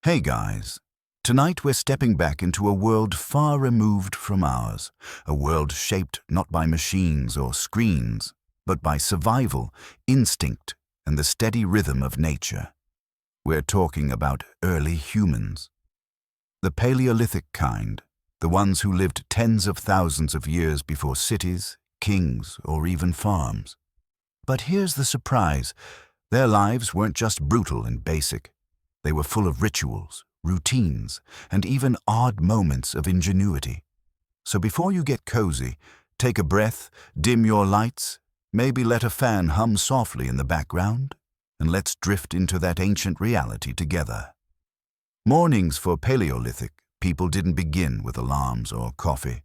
Hey guys, tonight we're stepping back into a world far removed from ours, a world shaped not by machines or screens, but by survival, instinct, and the steady rhythm of nature. We're talking about early humans. The Paleolithic kind, the ones who lived tens of thousands of years before cities, kings, or even farms. But here's the surprise. Their lives weren't just brutal and basic. They were full of rituals, routines, and even odd moments of ingenuity. So before you get cozy, take a breath, dim your lights, maybe let a fan hum softly in the background, and let's drift into that ancient reality together. Mornings for Paleolithic people didn't begin with alarms or coffee.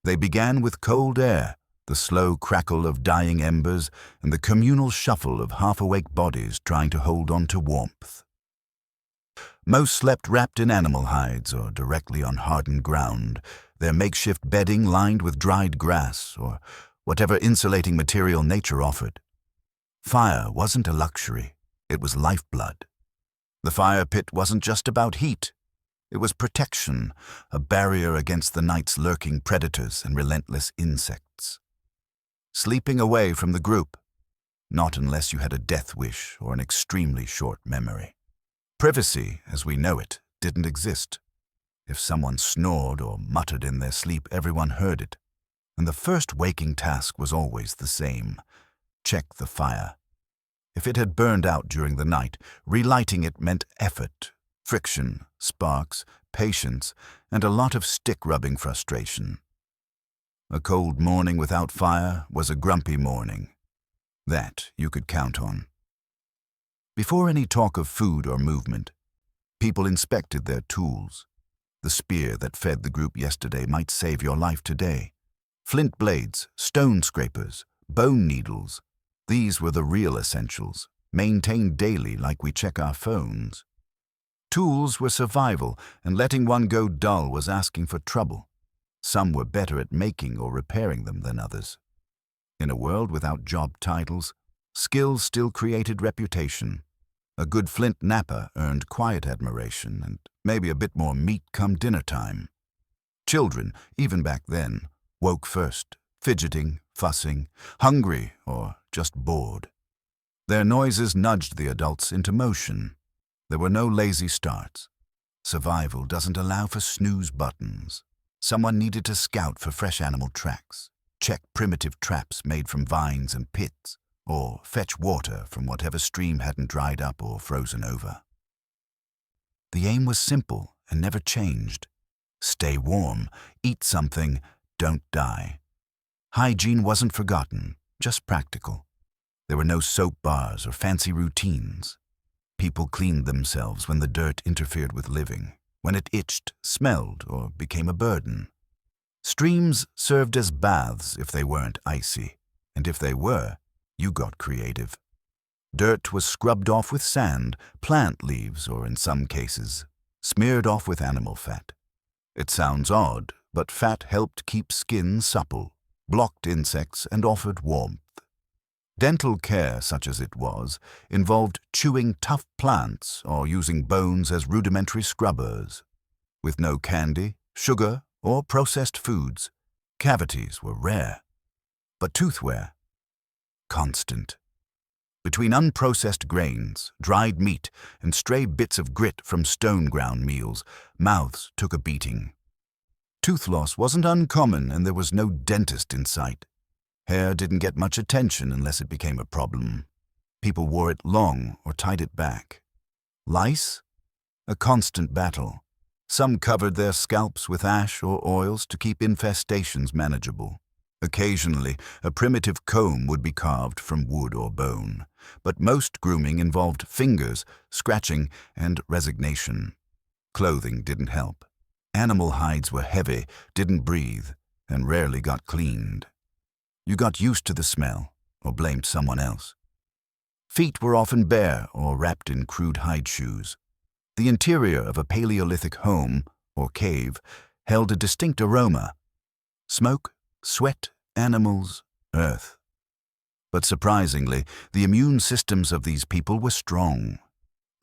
They began with cold air, the slow crackle of dying embers, and the communal shuffle of half-awake bodies trying to hold on to warmth. Most slept wrapped in animal hides or directly on hardened ground, their makeshift bedding lined with dried grass or whatever insulating material nature offered. Fire wasn't a luxury, it was lifeblood. The fire pit wasn't just about heat. It was protection, a barrier against the night's lurking predators and relentless insects. Sleeping away from the group, not unless you had a death wish or an extremely short memory. Privacy, as we know it, didn't exist. If someone snored or muttered in their sleep, everyone heard it. And the first waking task was always the same: check the fire. If it had burned out during the night, relighting it meant effort, friction, sparks, patience, and a lot of stick-rubbing frustration. A cold morning without fire was a grumpy morning. That you could count on. Before any talk of food or movement, people inspected their tools. The spear that fed the group yesterday might save your life today. Flint blades, stone scrapers, bone needles. These were the real essentials, maintained daily like we check our phones. Tools were survival, and letting one go dull was asking for trouble. Some were better at making or repairing them than others. In a world without job titles, skill still created reputation. A good flint napper earned quiet admiration and maybe a bit more meat come dinner time. Children, even back then, woke first, fidgeting, fussing, hungry, or just bored. Their noises nudged the adults into motion. There were no lazy starts. Survival doesn't allow for snooze buttons. Someone needed to scout for fresh animal tracks, check primitive traps made from vines and pits, or fetch water from whatever stream hadn't dried up or frozen over. The aim was simple and never changed. Stay warm, eat something, don't die. Hygiene wasn't forgotten, just practical. There were no soap bars or fancy routines. People cleaned themselves when the dirt interfered with living, when it itched, smelled, or became a burden. Streams served as baths if they weren't icy, and if they were, you got creative. Dirt was scrubbed off with sand, plant leaves, or in some cases, smeared off with animal fat. It sounds odd, but fat helped keep skin supple, blocked insects, and offered warmth. Dental care, such as it was, involved chewing tough plants or using bones as rudimentary scrubbers. With no candy, sugar, or processed foods, cavities were rare. But toothwear, constant. Between unprocessed grains, dried meat, and stray bits of grit from stone-ground meals, mouths took a beating. Tooth loss wasn't uncommon, and there was no dentist in sight. Hair didn't get much attention unless it became a problem. People wore it long or tied it back. Lice? A constant battle. Some covered their scalps with ash or oils to keep infestations manageable. Occasionally, a primitive comb would be carved from wood or bone, but most grooming involved fingers, scratching, and resignation. Clothing didn't help. Animal hides were heavy, didn't breathe, and rarely got cleaned. You got used to the smell, or blamed someone else. Feet were often bare or wrapped in crude hide shoes. The interior of a Paleolithic home, or cave, held a distinct aroma: smoke, sweat, animals, earth. But surprisingly, the immune systems of these people were strong.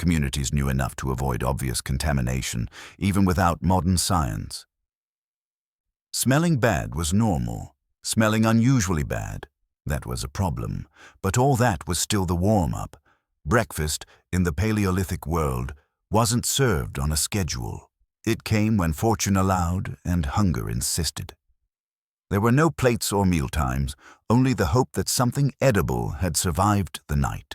Communities knew enough to avoid obvious contamination, even without modern science. Smelling bad was normal. Smelling unusually bad, that was a problem. But all that was still the warm-up. Breakfast, in the Paleolithic world, wasn't served on a schedule. It came when fortune allowed and hunger insisted. There were no plates or mealtimes, only the hope that something edible had survived the night.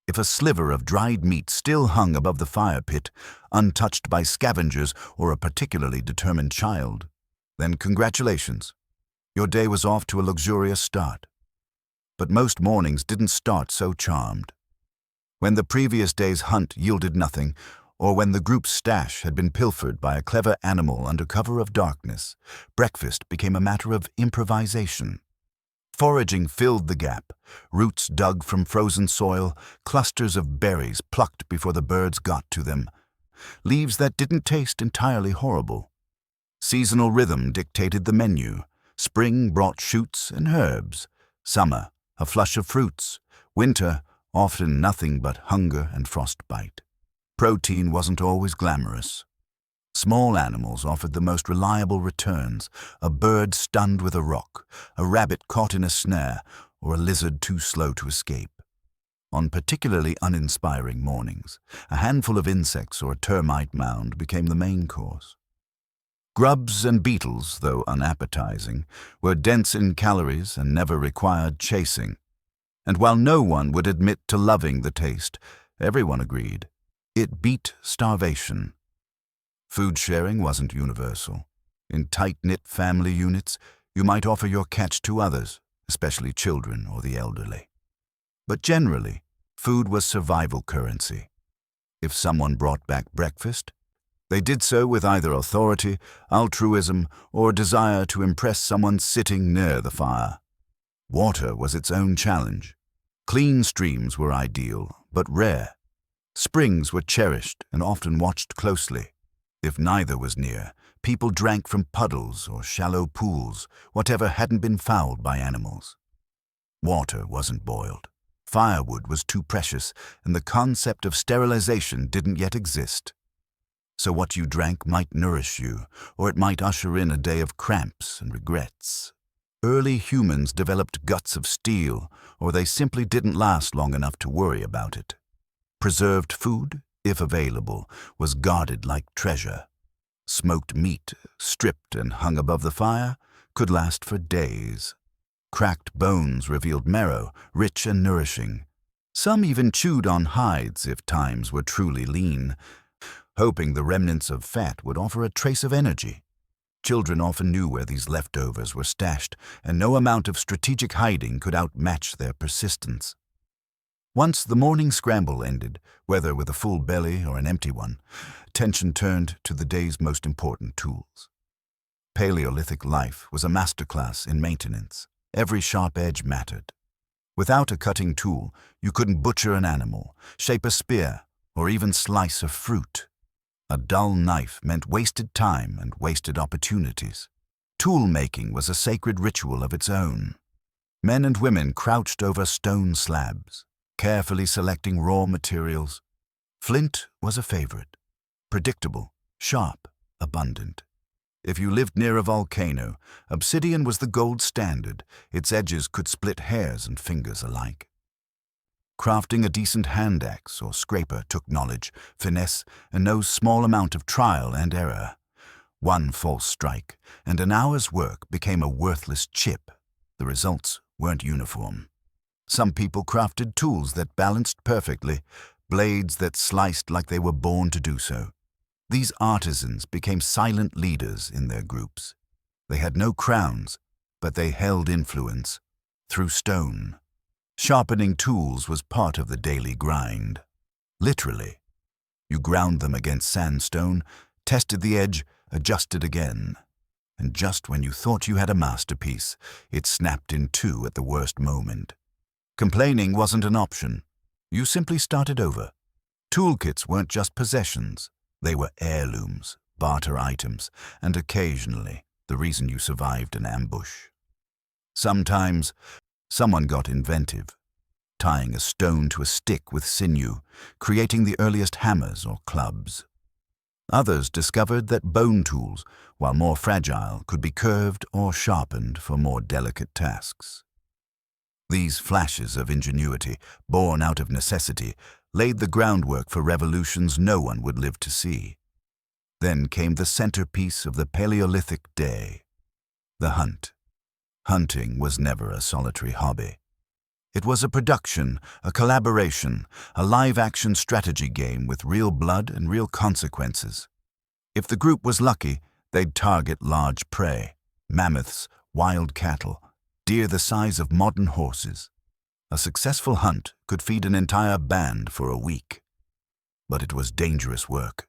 If a sliver of dried meat still hung above the fire pit, untouched by scavengers or a particularly determined child, then congratulations. Your day was off to a luxurious start. But most mornings didn't start so charmed. When the previous day's hunt yielded nothing, or when the group's stash had been pilfered by a clever animal under cover of darkness, breakfast became a matter of improvisation. Foraging filled the gap, roots dug from frozen soil, clusters of berries plucked before the birds got to them, leaves that didn't taste entirely horrible. Seasonal rhythm dictated the menu. Spring brought shoots and herbs, summer a flush of fruits, winter often nothing but hunger and frostbite. Protein wasn't always glamorous. Small animals offered the most reliable returns, a bird stunned with a rock, a rabbit caught in a snare, or a lizard too slow to escape. On particularly uninspiring mornings, a handful of insects or a termite mound became the main course. Grubs and beetles, though unappetizing, were dense in calories and never required chasing. And while no one would admit to loving the taste, everyone agreed. It beat starvation. Food sharing wasn't universal. In tight-knit family units, you might offer your catch to others, especially children or the elderly. But generally, food was survival currency. If someone brought back breakfast, they did so with either authority, altruism, or desire to impress someone sitting near the fire. Water was its own challenge. Clean streams were ideal, but rare. Springs were cherished and often watched closely. If neither was near, people drank from puddles or shallow pools, whatever hadn't been fouled by animals. Water wasn't boiled. Firewood was too precious, and the concept of sterilization didn't yet exist. So what you drank might nourish you, or it might usher in a day of cramps and regrets. Early humans developed guts of steel, or they simply didn't last long enough to worry about it. Preserved food, if available, was guarded like treasure. Smoked meat, stripped and hung above the fire, could last for days. Cracked bones revealed marrow, rich and nourishing. Some even chewed on hides if times were truly lean, hoping the remnants of fat would offer a trace of energy. Children often knew where these leftovers were stashed, and no amount of strategic hiding could outmatch their persistence. Once the morning scramble ended, whether with a full belly or an empty one, attention turned to the day's most important tools. Paleolithic life was a masterclass in maintenance. Every sharp edge mattered. Without a cutting tool, you couldn't butcher an animal, shape a spear, or even slice a fruit. A dull knife meant wasted time and wasted opportunities. Tool-making was a sacred ritual of its own. Men and women crouched over stone slabs, carefully selecting raw materials. Flint was a favorite. Predictable, sharp, abundant. If you lived near a volcano, obsidian was the gold standard. Its edges could split hairs and fingers alike. Crafting a decent hand axe or scraper took knowledge, finesse, and no small amount of trial and error. One false strike, and an hour's work became a worthless chip. The results weren't uniform. Some people crafted tools that balanced perfectly, blades that sliced like they were born to do so. These artisans became silent leaders in their groups. They had no crowns, but they held influence through stone. Sharpening tools was part of the daily grind. Literally. You ground them against sandstone, tested the edge, adjusted again. And just when you thought you had a masterpiece, it snapped in two at the worst moment. Complaining wasn't an option. You simply started over. Toolkits weren't just possessions. They were heirlooms, barter items, and occasionally the reason you survived an ambush. Sometimes, someone got inventive. tying a stone to a stick with sinew, creating the earliest hammers or clubs. Others discovered that bone tools, while more fragile, could be curved or sharpened for more delicate tasks. These flashes of ingenuity, born out of necessity, laid the groundwork for revolutions no one would live to see. Then came the centerpiece of the Paleolithic day, the hunt. Hunting was never a solitary hobby. It was a production, a collaboration, a live-action strategy game with real blood and real consequences. If the group was lucky, they'd target large prey, mammoths, wild cattle, deer the size of modern horses. A successful hunt could feed an entire band for a week. But it was dangerous work.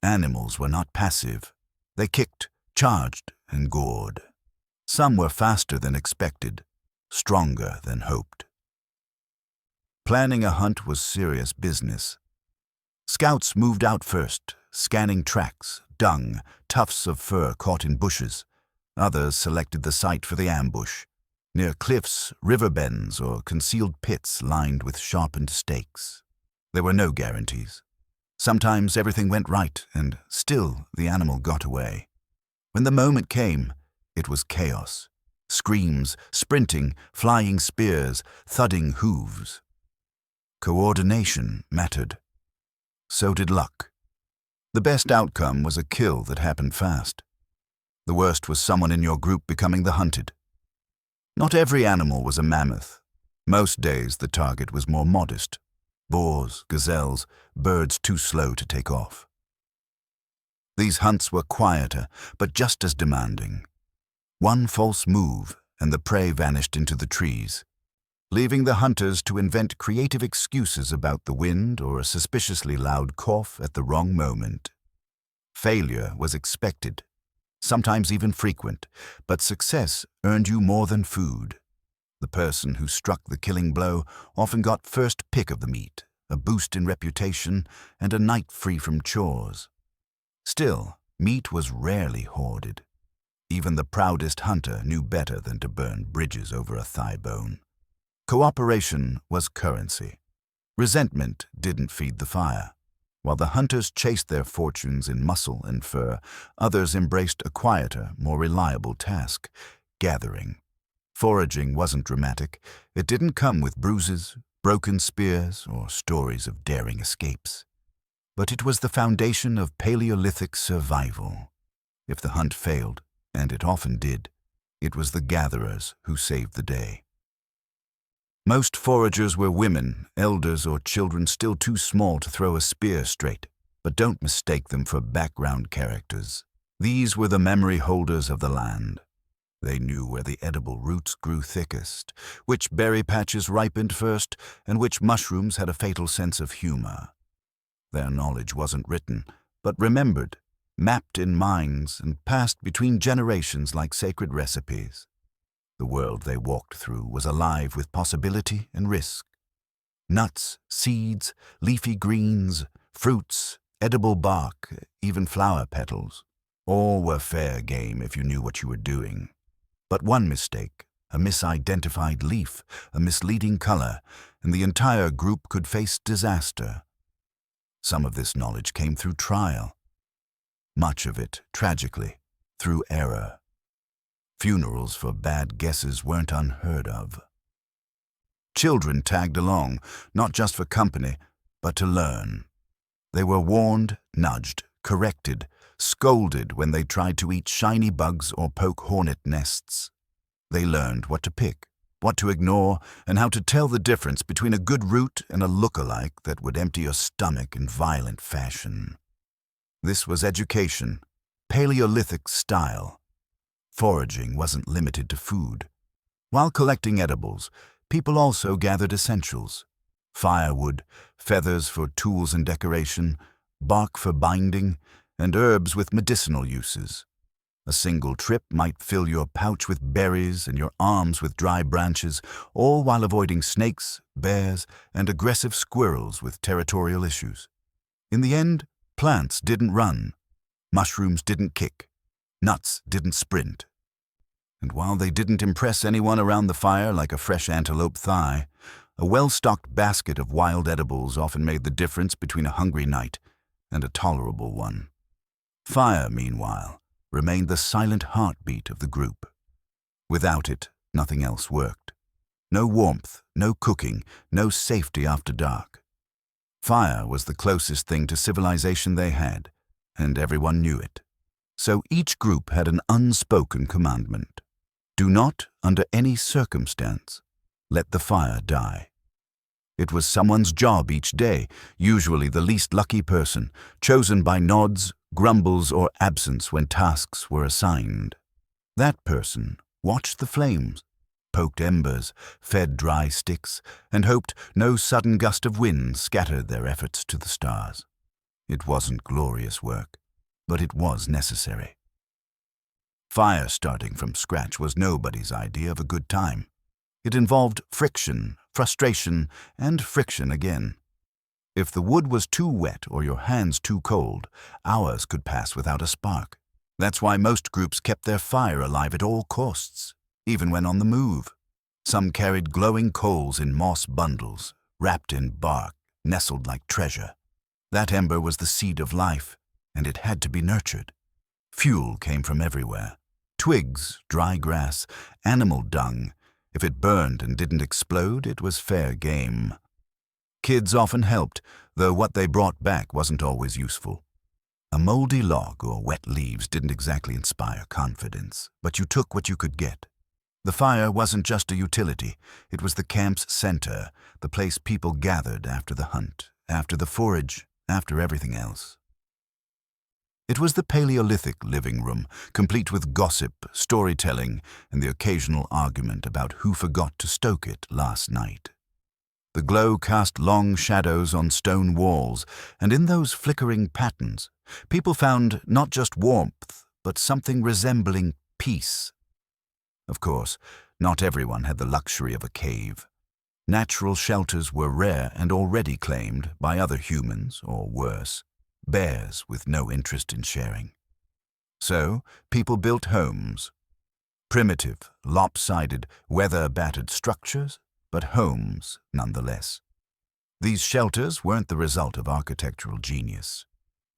Animals were not passive. They kicked, charged, and gored. Some were faster than expected, stronger than hoped. Planning a hunt was serious business. Scouts moved out first, scanning tracks, dung, tufts of fur caught in bushes. Others selected the site for the ambush, near cliffs, river bends, or concealed pits lined with sharpened stakes. There were no guarantees. Sometimes everything went right, and still the animal got away. When the moment came, it was chaos. Screams, sprinting, flying spears, thudding hooves. Coordination mattered. So did luck. The best outcome was a kill that happened fast. The worst was someone in your group becoming the hunted. Not every animal was a mammoth. Most days the target was more modest. Boars, gazelles, birds too slow to take off. These hunts were quieter, but just as demanding. One false move, and the prey vanished into the trees, leaving the hunters to invent creative excuses about the wind or a suspiciously loud cough at the wrong moment. Failure was expected, sometimes even frequent, but success earned you more than food. The person who struck the killing blow often got first pick of the meat, a boost in reputation, and a night free from chores. Still, meat was rarely hoarded. Even the proudest hunter knew better than to burn bridges over a thigh bone. Cooperation was currency. Resentment didn't feed the fire. While the hunters chased their fortunes in muscle and fur, others embraced a quieter, more reliable task, gathering. Foraging wasn't dramatic. It didn't come with bruises, broken spears, or stories of daring escapes. But it was the foundation of Paleolithic survival. If the hunt failed, and it often did, it was the gatherers who saved the day. Most foragers were women, elders, or children still too small to throw a spear straight, but don't mistake them for background characters. These were the memory holders of the land. They knew where the edible roots grew thickest, which berry patches ripened first, and which mushrooms had a fatal sense of humor. Their knowledge wasn't written, but remembered, mapped in minds and passed between generations like sacred recipes. The world they walked through was alive with possibility and risk. Nuts, seeds, leafy greens, fruits, edible bark, even flower petals. All were fair game if you knew what you were doing. But one mistake, a misidentified leaf, a misleading color, and the entire group could face disaster. Some of this knowledge came through trial. Much of it, tragically, through error. Funerals for bad guesses weren't unheard of. Children tagged along, not just for company, but to learn. They were warned, nudged, corrected, scolded when they tried to eat shiny bugs or poke hornet nests. They learned what to pick, what to ignore, and how to tell the difference between a good root and a look-alike that would empty your stomach in violent fashion. This was education, Paleolithic style. Foraging wasn't limited to food. While collecting edibles, people also gathered essentials: firewood, feathers for tools and decoration, bark for binding, and herbs with medicinal uses. A single trip might fill your pouch with berries and your arms with dry branches, all while avoiding snakes, bears, and aggressive squirrels with territorial issues. In the end, plants didn't run, mushrooms didn't kick, nuts didn't sprint. And while they didn't impress anyone around the fire like a fresh antelope thigh, A well-stocked basket of wild edibles often made the difference between a hungry night and a tolerable one. Fire, meanwhile, remained the silent heartbeat of the group. Without it, nothing else worked. No warmth, no cooking, no safety after dark. Fire was the closest thing to civilization they had, and everyone knew it. So each group had an unspoken commandment. Do not, under any circumstance, let the fire die. It was someone's job each day, usually the least lucky person, chosen by nods, grumbles, or absence when tasks were assigned. That person watched the flames, poked embers, fed dry sticks, and hoped no sudden gust of wind scattered their efforts to the stars. It wasn't glorious work, but it was necessary. Fire starting from scratch was nobody's idea of a good time. It involved friction, frustration, and friction again. If the wood was too wet or your hands too cold, hours could pass without a spark. That's why most groups kept their fire alive at all costs, even when on the move. Some carried glowing coals in moss bundles, wrapped in bark, nestled like treasure. That ember was the seed of life, and it had to be nurtured. Fuel came from everywhere. Twigs, dry grass, animal dung. If it burned and didn't explode, it was fair game. Kids often helped, though what they brought back wasn't always useful. A moldy log or wet leaves didn't exactly inspire confidence, but you took what you could get. The fire wasn't just a utility, it was the camp's center, the place people gathered after the hunt, after the forage, after everything else. It was the Paleolithic living room, complete with gossip, storytelling, and the occasional argument about who forgot to stoke it last night. The glow cast long shadows on stone walls, and in those flickering patterns, people found not just warmth, but something resembling peace. Of course, not everyone had the luxury of a cave. Natural shelters were rare and already claimed by other humans, or worse, bears with no interest in sharing. So, people built homes. Primitive, lopsided, weather-battered structures, but homes nonetheless. These shelters weren't the result of architectural genius.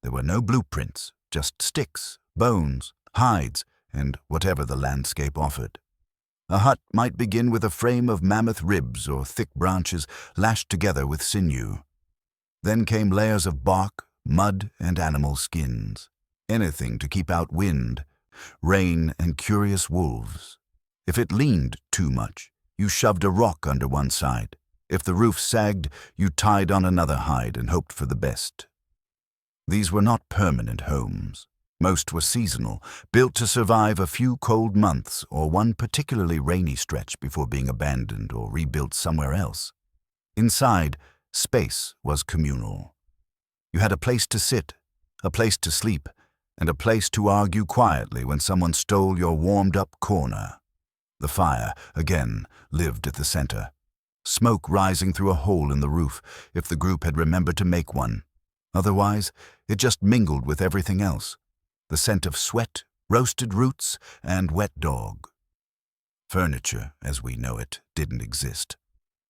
There were no blueprints, just sticks, bones, hides, and whatever the landscape offered. A hut might begin with a frame of mammoth ribs or thick branches lashed together with sinew. Then came layers of bark, mud, and animal skins. Anything to keep out wind, rain, and curious wolves. If it leaned too much, you shoved a rock under one side. If the roof sagged, you tied on another hide and hoped for the best. These were not permanent homes. Most were seasonal, built to survive a few cold months or one particularly rainy stretch before being abandoned or rebuilt somewhere else. Inside, space was communal. You had a place to sit, a place to sleep, and a place to argue quietly when someone stole your warmed-up corner. The fire, again, lived at the center. Smoke rising through a hole in the roof if the group had remembered to make one. Otherwise, it just mingled with everything else. The scent of sweat, roasted roots, and wet dog. Furniture, as we know it, didn't exist.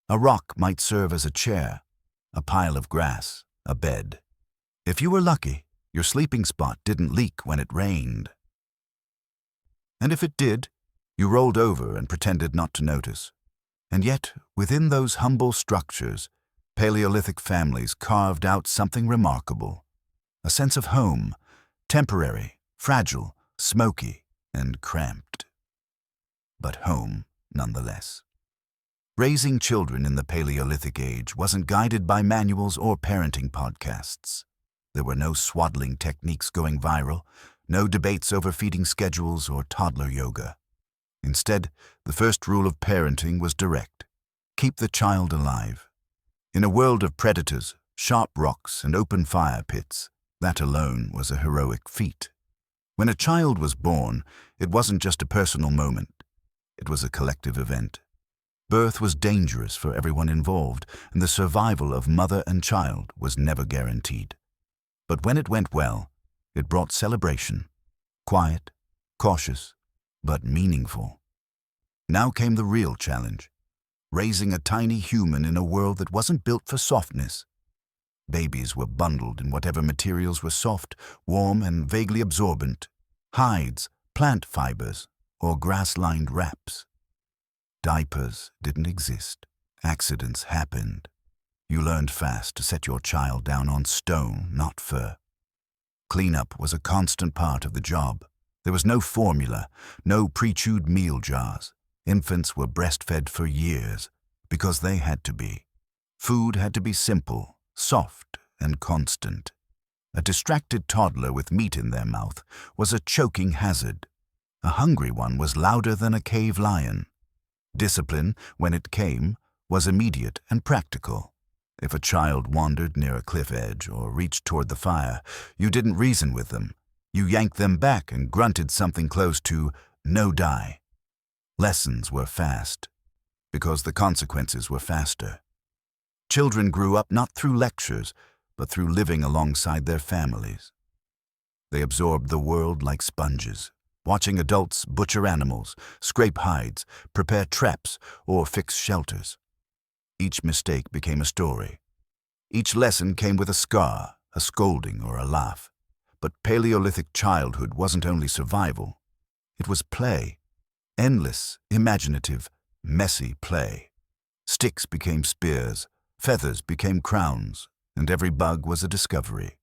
A rock might serve as a chair, a pile of grass, a bed. If you were lucky, your sleeping spot didn't leak when it rained. And if it did, you rolled over and pretended not to notice. And yet, within those humble structures, Paleolithic families carved out something remarkable. A sense of home, temporary, fragile, smoky, and cramped. But home, nonetheless. Raising children in the Paleolithic age wasn't guided by manuals or parenting podcasts. There were no swaddling techniques going viral, no debates over feeding schedules or toddler yoga. Instead, the first rule of parenting was direct. Keep the child alive. In a world of predators, sharp rocks, and open fire pits, that alone was a heroic feat. When a child was born, it wasn't just a personal moment. It was a collective event. Birth was dangerous for everyone involved, and the survival of mother and child was never guaranteed. But when it went well, it brought celebration. Quiet, cautious, but meaningful. Now came the real challenge. raising a tiny human in a world that wasn't built for softness. Babies were bundled in whatever materials were soft, warm, and vaguely absorbent: hides, plant fibers, or grass-lined wraps. Diapers didn't exist. Accidents happened. You learned fast to set your child down on stone, not fur. Cleanup was a constant part of the job. There was no formula, no pre-chewed meal jars. Infants were breastfed for years because they had to be. Food had to be simple, soft, and constant. A distracted toddler with meat in their mouth was a choking hazard. A hungry one was louder than a cave lion. Discipline, when it came, was immediate and practical. If a child wandered near a cliff edge or reached toward the fire, you didn't reason with them. You yanked them back and grunted something close to "no die." Lessons were fast, because the consequences were faster. Children grew up not through lectures, but through living alongside their families. They absorbed the world like sponges, watching adults butcher animals, scrape hides, prepare traps, or fix shelters. Each mistake became a story. Each lesson came with a scar, a scolding, or a laugh. But Paleolithic childhood wasn't only survival. It was play. Endless, imaginative, messy play. Sticks became spears, feathers became crowns, and every bug was a discovery.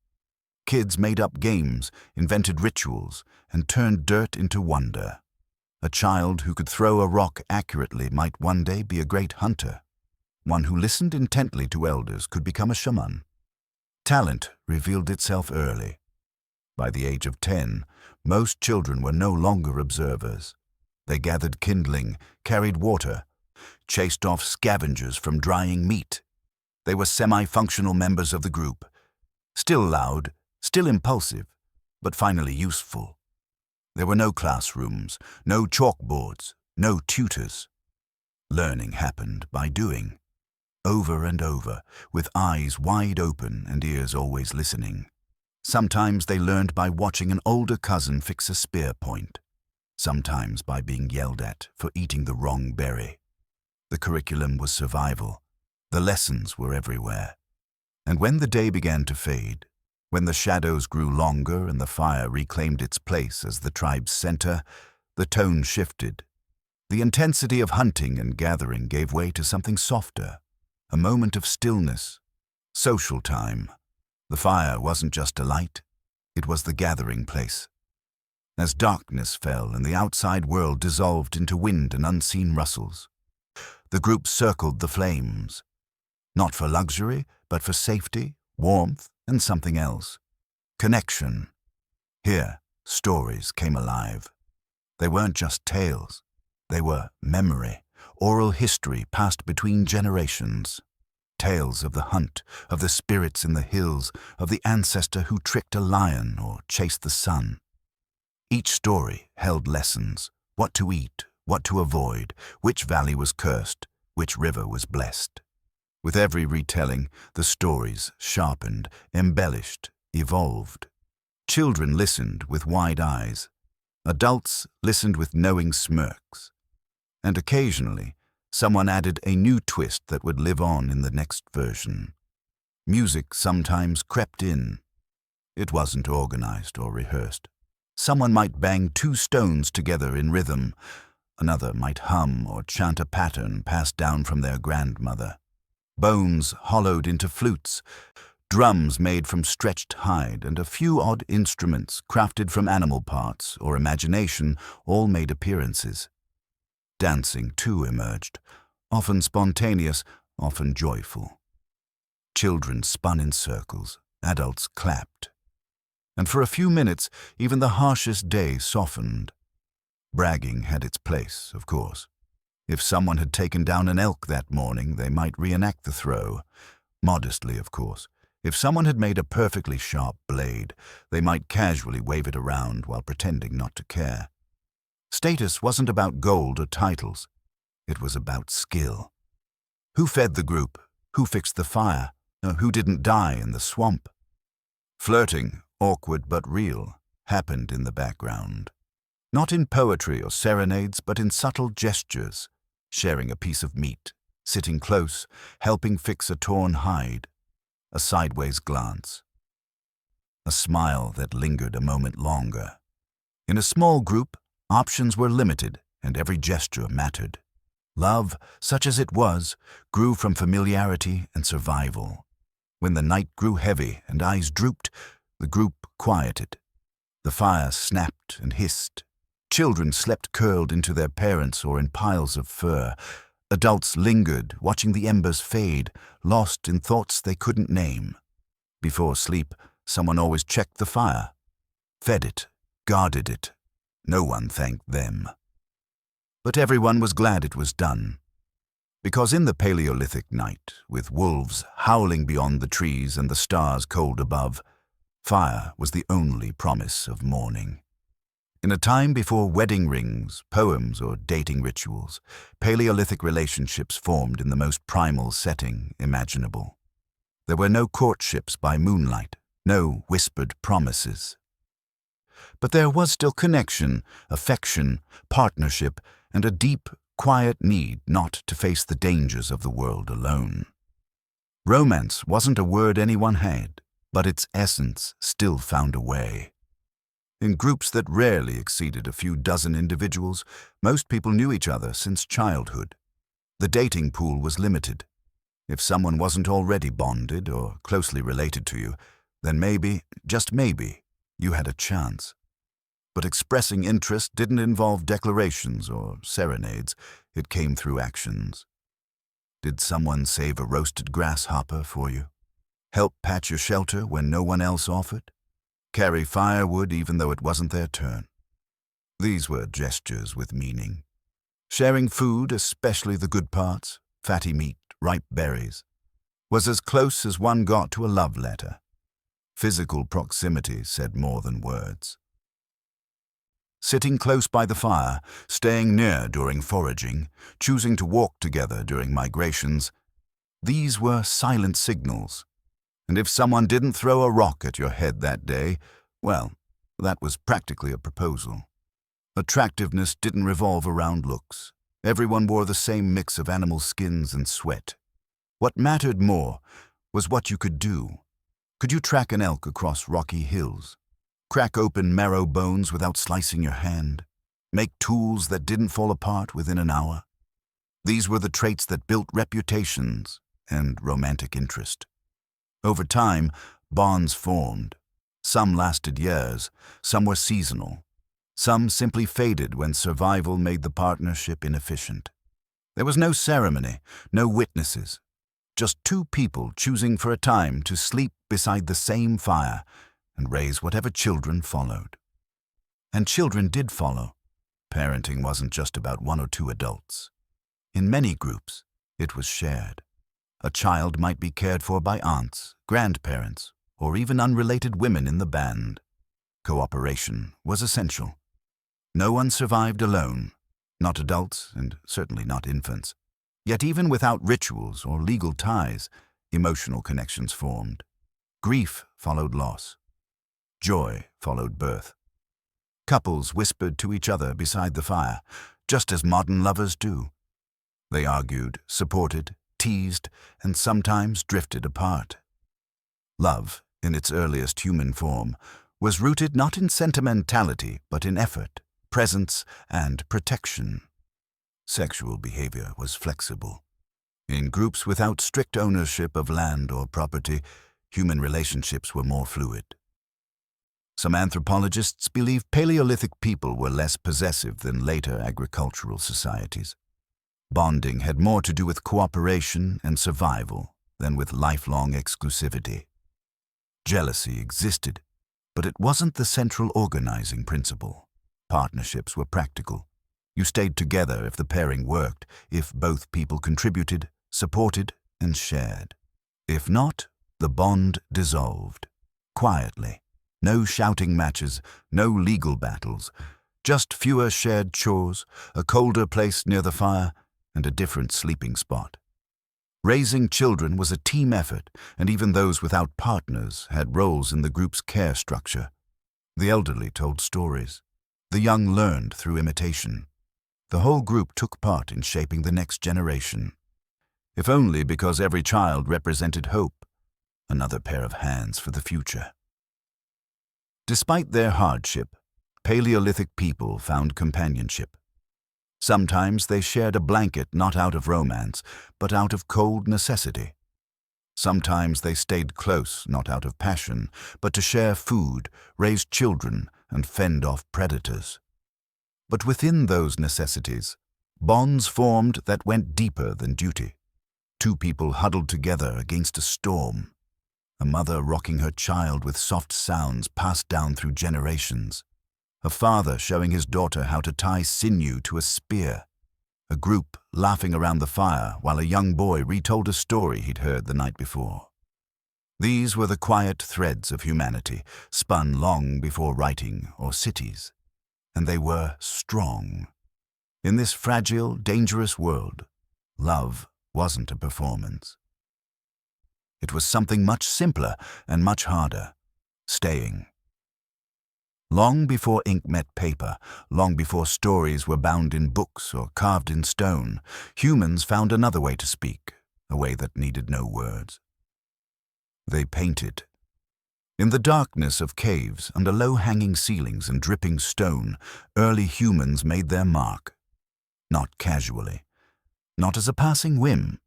Kids made up games, invented rituals, and turned dirt into wonder. A child who could throw a rock accurately might one day be a great hunter. One who listened intently to elders could become a shaman. Talent revealed itself early. By the age of 10, most children were no longer observers. They gathered kindling, carried water, chased off scavengers from drying meat. They were semi-functional members of the group, still loud, still impulsive, but finally useful. There were no classrooms, no chalkboards, no tutors. Learning happened by doing. Over and over, with eyes wide open and ears always listening. Sometimes they learned by watching an older cousin fix a spear point. Sometimes by being yelled at for eating the wrong berry. The curriculum was survival. The lessons were everywhere. And when the day began to fade, when the shadows grew longer and the fire reclaimed its place as the tribe's center, the tone shifted. The intensity of hunting and gathering gave way to something softer. A moment of stillness, social time. The fire wasn't just a light, it was the gathering place. As darkness fell and the outside world dissolved into wind and unseen rustles, the group circled the flames, not for luxury, but for safety, warmth, and something else. Connection. Here, stories came alive. They weren't just tales, they were memory. Oral history passed between generations. Tales of the hunt, of the spirits in the hills, of the ancestor who tricked a lion or chased the sun. Each story held lessons: what to eat, what to avoid, which valley was cursed, which river was blessed. With every retelling, the stories sharpened, embellished, evolved. Children listened with wide eyes. Adults listened with knowing smirks. And occasionally, someone added a new twist that would live on in the next version. Music sometimes crept in. It wasn't organized or rehearsed. Someone might bang 2 stones together in rhythm. Another might hum or chant a pattern passed down from their grandmother. Bones hollowed into flutes, drums made from stretched hide, and a few odd instruments crafted from animal parts or imagination all made appearances. Dancing, too, emerged, often spontaneous, often joyful. Children spun in circles, adults clapped. And for a few minutes, even the harshest day softened. Bragging had its place, of course. If someone had taken down an elk that morning, they might reenact the throw. Modestly, of course. If someone had made a perfectly sharp blade, they might casually wave it around while pretending not to care. Status wasn't about gold or titles. It was about skill. Who fed the group? Who fixed the fire? Who didn't die in the swamp? Flirting, awkward but real, happened in the background. Not in poetry or serenades, but in subtle gestures, sharing a piece of meat, sitting close, helping fix a torn hide, a sideways glance, a smile that lingered a moment longer. In a small group, options were limited, and every gesture mattered. Love, such as it was, grew from familiarity and survival. When the night grew heavy and eyes drooped, the group quieted. The fire snapped and hissed. Children slept curled into their parents or in piles of fur. Adults lingered, watching the embers fade, lost in thoughts they couldn't name. Before sleep, someone always checked the fire, fed it, guarded it. No one thanked them. But everyone was glad it was done. Because in the Paleolithic night, with wolves howling beyond the trees and the stars cold above, fire was the only promise of morning. In a time before wedding rings, poems, or dating rituals, Paleolithic relationships formed in the most primal setting imaginable. There were no courtships by moonlight, no whispered promises. But there was still connection, affection, partnership, and a deep, quiet need not to face the dangers of the world alone. Romance wasn't a word anyone had, but its essence still found a way. In groups that rarely exceeded a few dozen individuals, most people knew each other since childhood. The dating pool was limited. If someone wasn't already bonded or closely related to you, then maybe, just maybe, you had a chance. But expressing interest didn't involve declarations or serenades. It came through actions. Did someone save a roasted grasshopper for you? Help patch your shelter when no one else offered? Carry firewood even though it wasn't their turn? These were gestures with meaning. Sharing food, especially the good parts, fatty meat, ripe berries, was as close as one got to a love letter. Physical proximity said more than words. Sitting close by the fire, staying near during foraging, choosing to walk together during migrations, these were silent signals. And if someone didn't throw a rock at your head that day, well, that was practically a proposal. Attractiveness didn't revolve around looks. Everyone wore the same mix of animal skins and sweat. What mattered more was what you could do. Could you track an elk across rocky hills? Crack open marrow bones without slicing your hand? Make tools that didn't fall apart within an hour? These were the traits that built reputations and romantic interest. Over time, bonds formed. Some lasted years, some were seasonal. Some simply faded when survival made the partnership inefficient. There was no ceremony, no witnesses. Just two people choosing for a time to sleep beside the same fire and raise whatever children followed. And children did follow. Parenting wasn't just about one or two adults. In many groups, it was shared. A child might be cared for by aunts, grandparents, or even unrelated women in the band. Cooperation was essential. No one survived alone, not adults and certainly not infants. Yet even without rituals or legal ties, emotional connections formed. Grief followed loss. Joy followed birth. Couples whispered to each other beside the fire, just as modern lovers do. They argued, supported, teased, and sometimes drifted apart. Love, in its earliest human form, was rooted not in sentimentality but in effort, presence, and protection. Sexual behavior was flexible. In groups without strict ownership of land or property, human relationships were more fluid. Some anthropologists believe Paleolithic people were less possessive than later agricultural societies. Bonding had more to do with cooperation and survival than with lifelong exclusivity. Jealousy existed, but it wasn't the central organizing principle. Partnerships were practical. You stayed together if the pairing worked, if both people contributed, supported, and shared. If not, the bond dissolved. Quietly. No shouting matches, no legal battles, just fewer shared chores, a colder place near the fire, and a different sleeping spot. Raising children was a team effort, and even those without partners had roles in the group's care structure. The elderly told stories. The young learned through imitation. The whole group took part in shaping the next generation. if only because every child represented hope, another pair of hands for the future. Despite their hardship, Paleolithic people found companionship. Sometimes they shared a blanket not out of romance, but out of cold necessity. Sometimes they stayed close not out of passion, but to share food, raise children, and fend off predators. But within those necessities, bonds formed that went deeper than duty. Two people huddled together against a storm. A mother rocking her child with soft sounds passed down through generations. A father showing his daughter how to tie sinew to a spear. A group laughing around the fire while a young boy retold a story he'd heard the night before. These were the quiet threads of humanity, spun long before writing or cities. And they were strong. In this fragile, dangerous world, love wasn't a performance. It was something much simpler and much harder, staying. Long before ink met paper, long before stories were bound in books or carved in stone, humans found another way to speak, a way that needed no words. They painted. In the darkness of caves, under low-hanging ceilings and dripping stone, early humans made their mark. Not casually, not as a passing whim,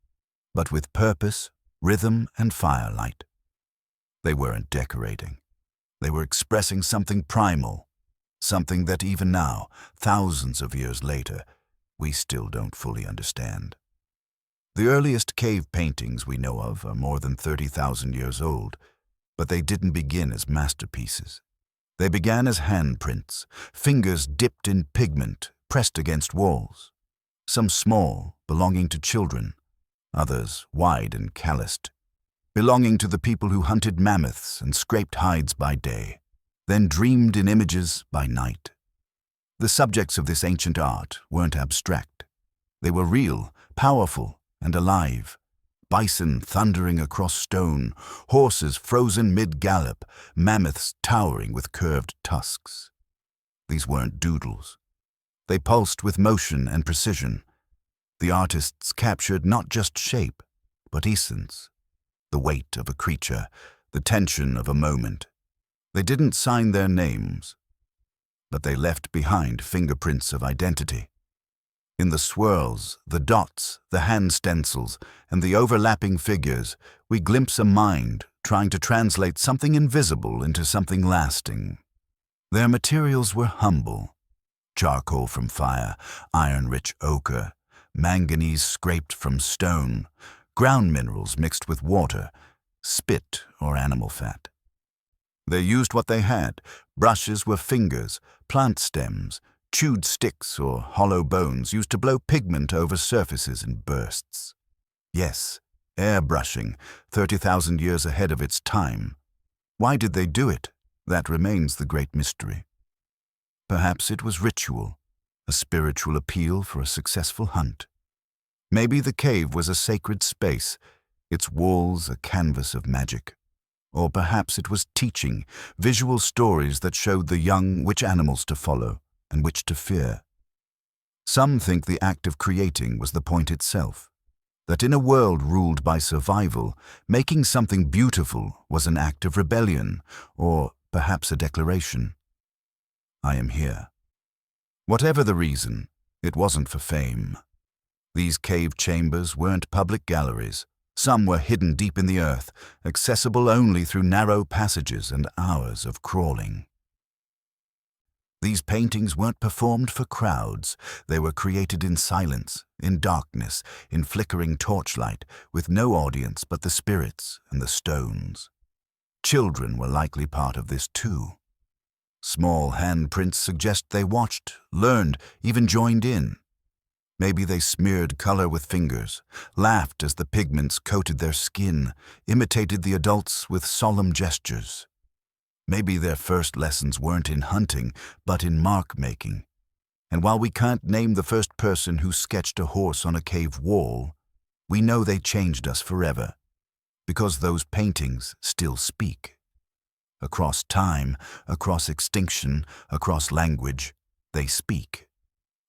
but with purpose, rhythm, and firelight. They weren't decorating. They were expressing something primal, something that even now, thousands of years later, we still don't fully understand. The earliest cave paintings we know of are more than 30,000 years old, but they didn't begin as masterpieces. They began as handprints, fingers dipped in pigment, pressed against walls. Some small, belonging to children, others wide and calloused, belonging to the people who hunted mammoths and scraped hides by day, then dreamed in images by night. The subjects of this ancient art weren't abstract. They were real, powerful, and alive. Bison thundering across stone, horses frozen mid-gallop, mammoths towering with curved tusks. These weren't doodles. They pulsed with motion and precision. The artists captured not just shape, but essence. The weight of a creature, the tension of a moment. They didn't sign their names, but they left behind fingerprints of identity. In the swirls, the dots, the hand stencils, and the overlapping figures, we glimpse a mind trying to translate something invisible into something lasting. Their materials were humble. Charcoal from fire, iron-rich ochre, manganese scraped from stone, ground minerals mixed with water, spit or animal fat. They used what they had. Brushes were fingers, plant stems, chewed sticks or hollow bones used to blow pigment over surfaces in bursts. Yes, airbrushing, 30,000 years ahead of its time. Why did they do it? That remains the great mystery. Perhaps it was ritual, a spiritual appeal for a successful hunt. Maybe the cave was a sacred space, its walls a canvas of magic. Or perhaps it was teaching, visual stories that showed the young which animals to follow and which to fear. Some think the act of creating was the point itself, that in a world ruled by survival, making something beautiful was an act of rebellion, or perhaps a declaration. I am here. Whatever the reason, it wasn't for fame. These cave chambers weren't public galleries. Some were hidden deep in the earth, accessible only through narrow passages and hours of crawling. These paintings weren't performed for crowds. They were created in silence, in darkness, in flickering torchlight, with no audience but the spirits and the stones. Children were likely part of this too. Small handprints suggest they watched, learned, even joined in. Maybe they smeared color with fingers, laughed as the pigments coated their skin, imitated the adults with solemn gestures. Maybe their first lessons weren't in hunting, but in mark-making. And while we can't name the first person who sketched a horse on a cave wall, we know they changed us forever, because those paintings still speak. Across time, across extinction, across language, they speak.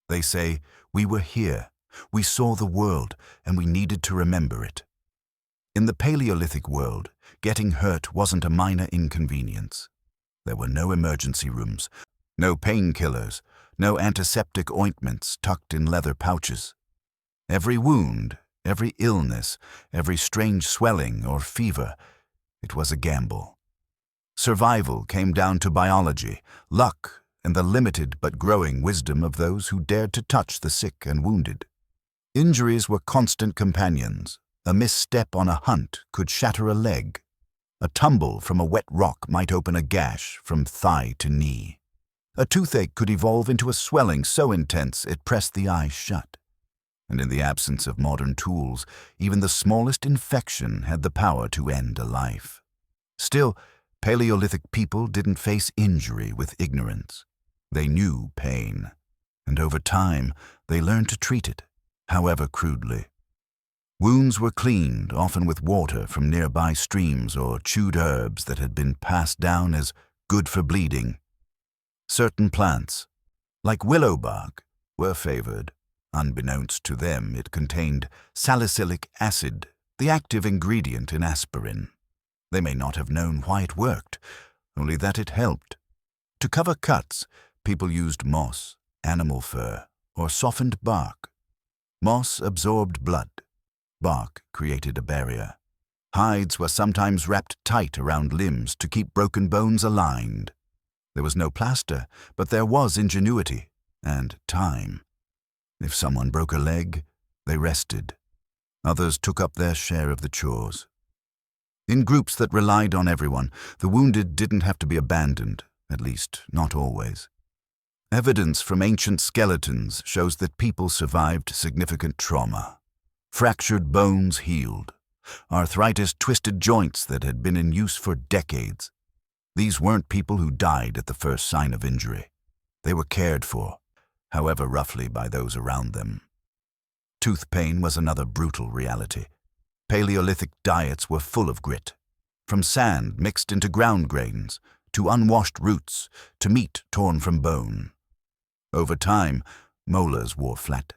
They say, "We were here. We saw the world, and we needed to remember it. In the Paleolithic world, getting hurt wasn't a minor inconvenience. There were no emergency rooms, no painkillers, no antiseptic ointments tucked in leather pouches. Every wound, every illness, every strange swelling or fever, it was a gamble. Survival came down to biology, luck, and the limited but growing wisdom of those who dared to touch the sick and wounded. Injuries were constant companions. A misstep on a hunt could shatter a leg. A tumble from a wet rock might open a gash from thigh to knee. A toothache could evolve into a swelling so intense it pressed the eye shut. And in the absence of modern tools, even the smallest infection had the power to end a life. Still, Paleolithic people didn't face injury with ignorance. They knew pain, and over time, they learned to treat it, however crudely. Wounds were cleaned, often with water from nearby streams or chewed herbs that had been passed down as good for bleeding. Certain plants, like willow bark, were favored. Unbeknownst to them, it contained salicylic acid, the active ingredient in aspirin. They may not have known why it worked, only that it helped. To cover cuts, people used moss, animal fur, or softened bark. Moss absorbed blood. Bark created a barrier. Hides were sometimes wrapped tight around limbs to keep broken bones aligned. There was no plaster, but there was ingenuity and time. If someone broke a leg, they rested. Others took up their share of the chores. In groups that relied on everyone, the wounded didn't have to be abandoned, at least not always. Evidence from ancient skeletons shows that people survived significant trauma. Fractured bones healed. Arthritis twisted joints that had been in use for decades. These weren't people who died at the first sign of injury. They were cared for, however roughly, by those around them. Tooth pain was another brutal reality. Paleolithic diets were full of grit. From sand mixed into ground grains, to unwashed roots, to meat torn from bone. Over time, molars wore flat.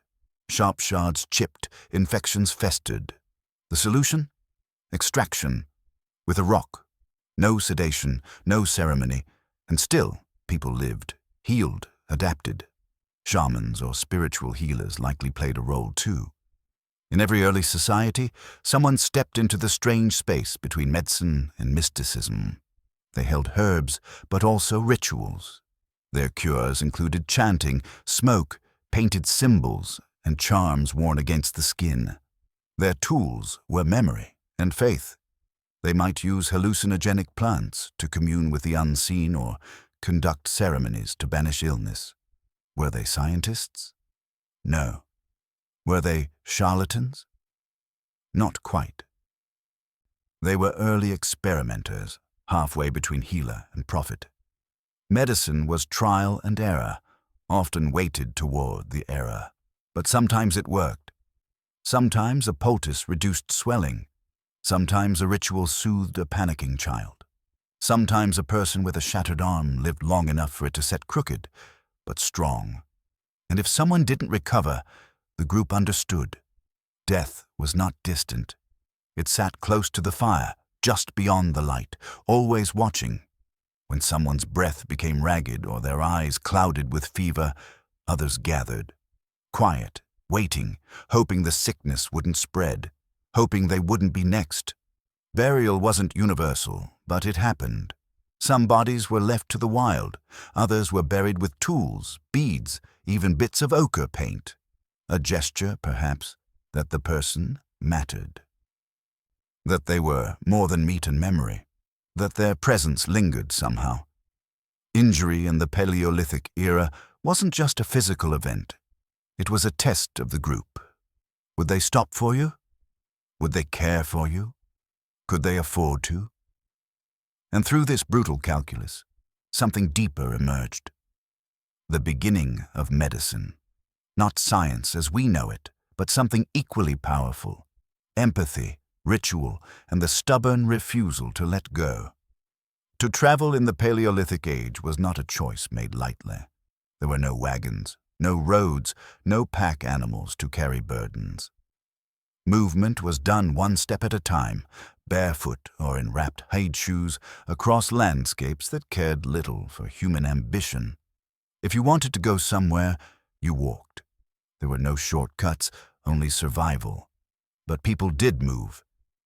Sharp shards chipped, infections festered. The solution? Extraction. With a rock. No sedation, no ceremony, and still people lived, healed, adapted. Shamans or spiritual healers likely played a role too. In every early society, someone stepped into the strange space between medicine and mysticism. They held herbs, but also rituals. Their cures included chanting, smoke, painted symbols, and charms worn against the skin. Their tools were memory and faith. They might use hallucinogenic plants to commune with the unseen or conduct ceremonies to banish illness. Were they scientists? No. Were they charlatans? Not quite. They were early experimenters, halfway between healer and prophet. Medicine was trial and error, often weighted toward the error. But sometimes it worked. Sometimes a poultice reduced swelling. Sometimes a ritual soothed a panicking child. Sometimes a person with a shattered arm lived long enough for it to set crooked, but strong. And if someone didn't recover, the group understood. Death was not distant. It sat close to the fire, just beyond the light, always watching. When someone's breath became ragged or their eyes clouded with fever, others gathered. Quiet, waiting, hoping the sickness wouldn't spread, hoping they wouldn't be next. Burial wasn't universal, but it happened. Some bodies were left to the wild, others were buried with tools, beads, even bits of ochre paint. A gesture, perhaps, that the person mattered. That they were more than meat and memory, that their presence lingered somehow. Injury in the Paleolithic era wasn't just a physical event. It was a test of the group. Would they stop for you? Would they care for you? Could they afford to? And through this brutal calculus, something deeper emerged. The beginning of medicine. Not science as we know it, but something equally powerful. Empathy, ritual, and the stubborn refusal to let go. To travel in the Paleolithic age was not a choice made lightly. There were no wagons, no roads, no pack animals to carry burdens. Movement was done one step at a time, barefoot or in wrapped hide shoes, across landscapes that cared little for human ambition. If you wanted to go somewhere, you walked. There were no shortcuts, only survival. But people did move.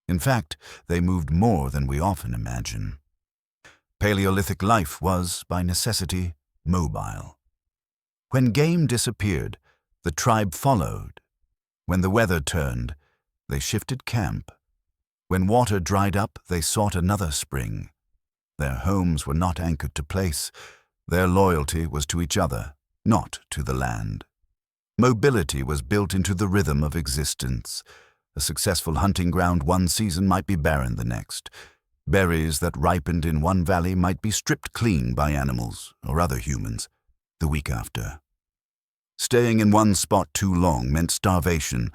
In fact, they moved more than we often imagine. Paleolithic life was, by necessity, mobile. When game disappeared, the tribe followed. When the weather turned, they shifted camp. When water dried up, they sought another spring. Their homes were not anchored to place. Their loyalty was to each other, not to the land. Mobility was built into the rhythm of existence. A successful hunting ground one season might be barren the next. Berries that ripened in one valley might be stripped clean by animals or other humans the week after. Staying in one spot too long meant starvation,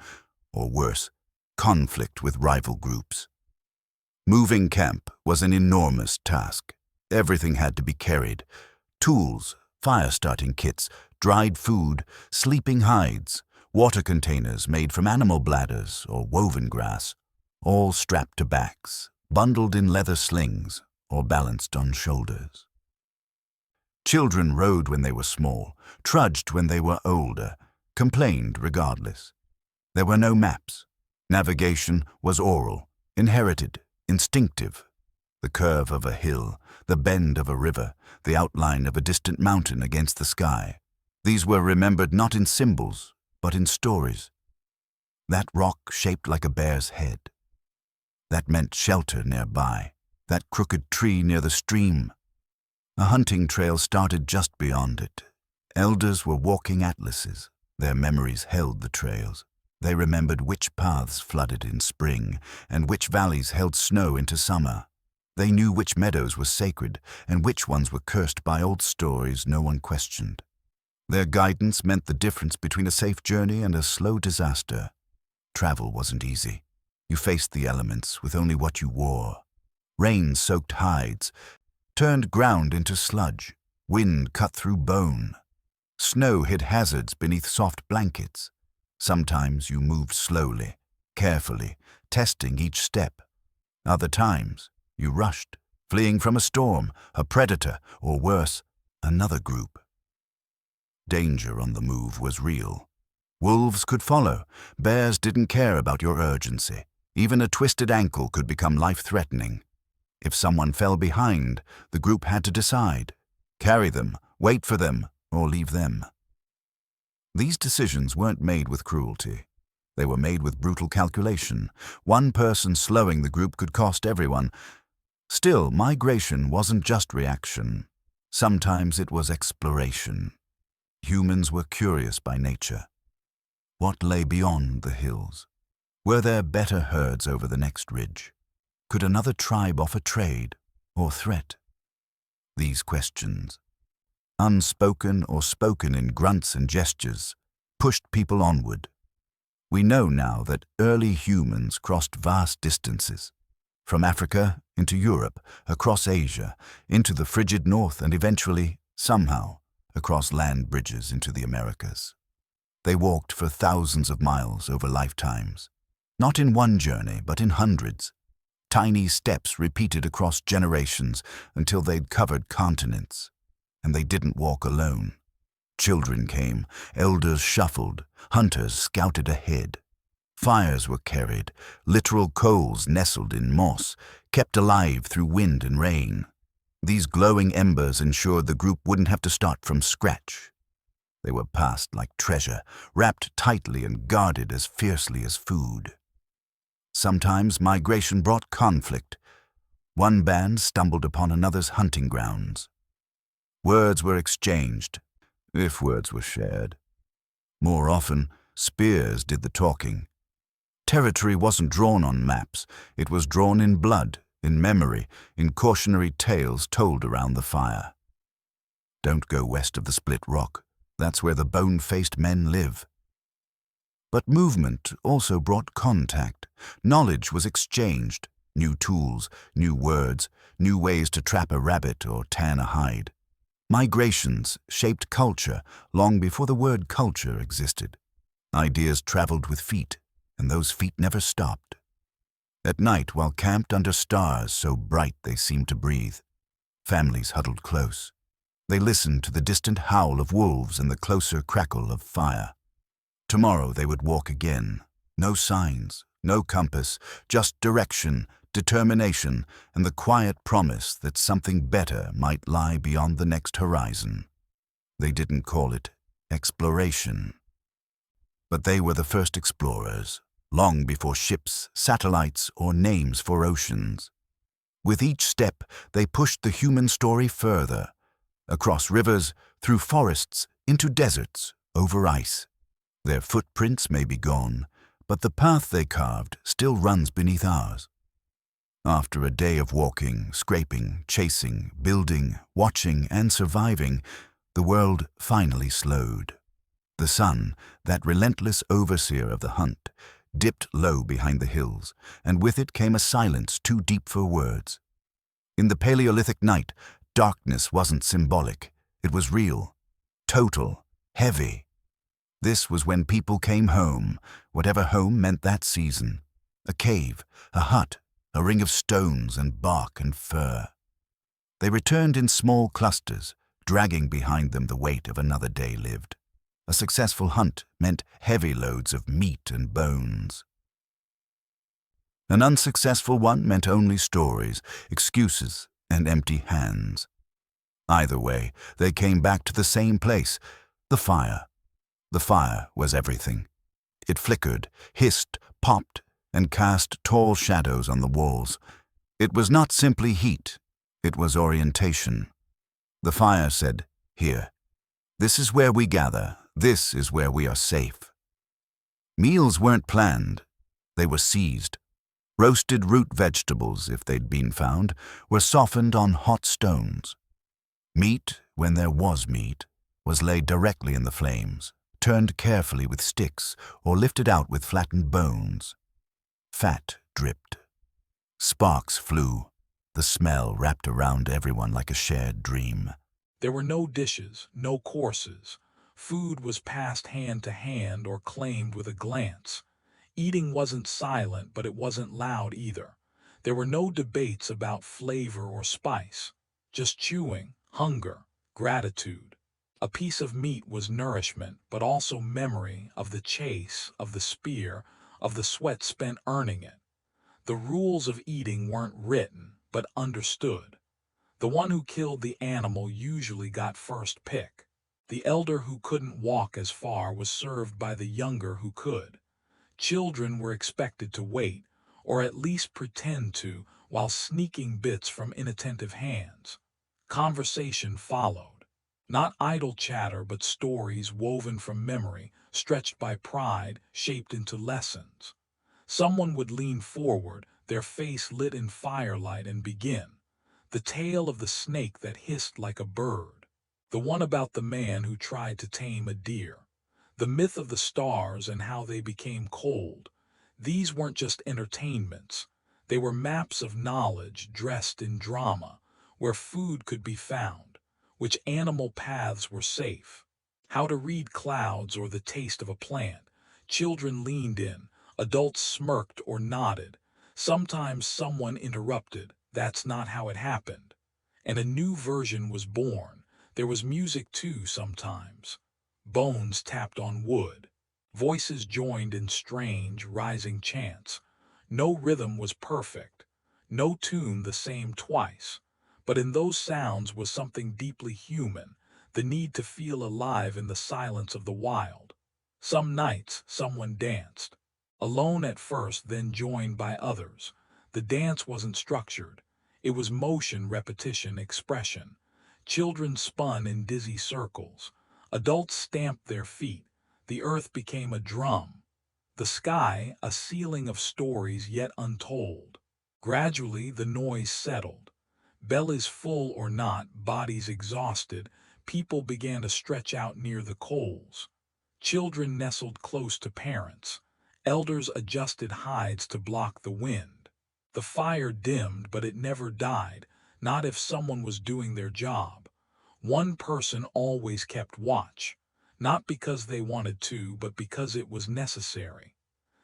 or worse, conflict with rival groups. Moving camp was an enormous task. Everything had to be carried. Tools, fire-starting kits, dried food, sleeping hides, water containers made from animal bladders or woven grass, all strapped to backs, bundled in leather slings, or balanced on shoulders. Children rode when they were small, trudged when they were older, complained regardless. There were no maps. Navigation was oral, inherited, instinctive. The curve of a hill, the bend of a river, the outline of a distant mountain against the sky. These were remembered not in symbols, but in stories. That rock shaped like a bear's head. That meant shelter nearby. That crooked tree near the stream. A hunting trail started just beyond it. Elders were walking atlases. Their memories held the trails. They remembered which paths flooded in spring and which valleys held snow into summer. They knew which meadows were sacred and which ones were cursed by old stories no one questioned. Their guidance meant the difference between a safe journey and a slow disaster. Travel wasn't easy. You faced the elements with only what you wore. Rain soaked hides, turned ground into sludge. Wind cut through bone. Snow hid hazards beneath soft blankets. Sometimes you moved slowly, carefully, testing each step. Other times, you rushed, fleeing from a storm, a predator, or worse, another group. Danger on the move was real. Wolves could follow. Bears didn't care about your urgency. Even a twisted ankle could become life-threatening. If someone fell behind, the group had to decide. Carry them, wait for them, or leave them. These decisions weren't made with cruelty. They were made with brutal calculation. One person slowing the group could cost everyone. Still, migration wasn't just reaction. Sometimes it was exploration. Humans were curious by nature. What lay beyond the hills? Were there better herds over the next ridge? Could another tribe offer trade or threat? These questions, unspoken or spoken in grunts and gestures, pushed people onward. We know now that early humans crossed vast distances, from Africa into Europe, across Asia, into the frigid north, and eventually, somehow, across land bridges into the Americas. They walked for thousands of miles over lifetimes, not in one journey, but in hundreds. Tiny steps repeated across generations until they'd covered continents. And they didn't walk alone. Children came, elders shuffled, hunters scouted ahead. Fires were carried, literal coals nestled in moss, kept alive through wind and rain. These glowing embers ensured the group wouldn't have to start from scratch. They were passed like treasure, wrapped tightly and guarded as fiercely as food. Sometimes migration brought conflict. One band stumbled upon another's hunting grounds. Words were exchanged, if words were shared. More often, spears did the talking. Territory wasn't drawn on maps. It was drawn in blood, in memory, in cautionary tales told around the fire. Don't go west of the Split Rock. That's where the bone-faced men live. But movement also brought contact. Knowledge was exchanged. New tools, new words, new ways to trap a rabbit or tan a hide. Migrations shaped culture long before the word culture existed. Ideas traveled with feet, and those feet never stopped. At night, while camped under stars so bright they seemed to breathe, families huddled close. They listened to the distant howl of wolves and the closer crackle of fire. Tomorrow they would walk again. No signs, no compass, just direction, determination, and the quiet promise that something better might lie beyond the next horizon. They didn't call it exploration. But they were the first explorers, long before ships, satellites, or names for oceans. With each step, they pushed the human story further, across rivers, through forests, into deserts, over ice. Their footprints may be gone, but the path they carved still runs beneath ours. After a day of walking, scraping, chasing, building, watching, and surviving, the world finally slowed. The sun, that relentless overseer of the hunt, dipped low behind the hills, and with it came a silence too deep for words. In the Paleolithic night, darkness wasn't symbolic. It was real, total, heavy. This was when people came home, whatever home meant that season. A cave, a hut, a ring of stones and bark and fur. They returned in small clusters, dragging behind them the weight of another day lived. A successful hunt meant heavy loads of meat and bones. An unsuccessful one meant only stories, excuses, and empty hands. Either way, they came back to the same place, the fire. The fire was everything. It flickered, hissed, popped, and cast tall shadows on the walls. It was not simply heat, it was orientation. The fire said, "Here. This is where we gather. This is where we are safe." Meals weren't planned. They were seized. Roasted root vegetables, if they'd been found, were softened on hot stones. Meat, when there was meat, was laid directly in the flames, turned carefully with sticks, or lifted out with flattened bones. Fat dripped. Sparks flew. The smell wrapped around everyone like a shared dream. There were no dishes, no courses. Food was passed hand to hand or claimed with a glance. Eating wasn't silent, but it wasn't loud either. There were no debates about flavor or spice. Just chewing, hunger, gratitude. A piece of meat was nourishment, but also memory of the chase, of the spear, of the sweat spent earning it. The rules of eating weren't written, but understood. The one who killed the animal usually got first pick. The elder who couldn't walk as far was served by the younger who could. Children were expected to wait, or at least pretend to, while sneaking bits from inattentive hands. Conversation followed. Not idle chatter, but stories woven from memory, stretched by pride, shaped into lessons. Someone would lean forward, their face lit in firelight, and begin. The tale of the snake that hissed like a bird. The one about the man who tried to tame a deer. The myth of the stars and how they became cold. These weren't just entertainments. They were maps of knowledge dressed in drama, where food could be found, which animal paths were safe, how to read clouds or the taste of a plant. Children leaned in, adults smirked or nodded. Sometimes someone interrupted, "That's not how it happened." And a new version was born. There was music too sometimes. Bones tapped on wood. Voices joined in strange, rising chants. No rhythm was perfect. No tune the same twice. But in those sounds was something deeply human, the need to feel alive in the silence of the wild. Some nights, someone danced. Alone at first, then joined by others. The dance wasn't structured. It was motion, repetition, expression. Children spun in dizzy circles. Adults stamped their feet. The earth became a drum. The sky, a ceiling of stories yet untold. Gradually, the noise settled. Bellies full or not, bodies exhausted, people began to stretch out near the coals. Children nestled close to parents. Elders adjusted hides to block the wind. The fire dimmed, but it never died, not if someone was doing their job. One person always kept watch, not because they wanted to, but because it was necessary.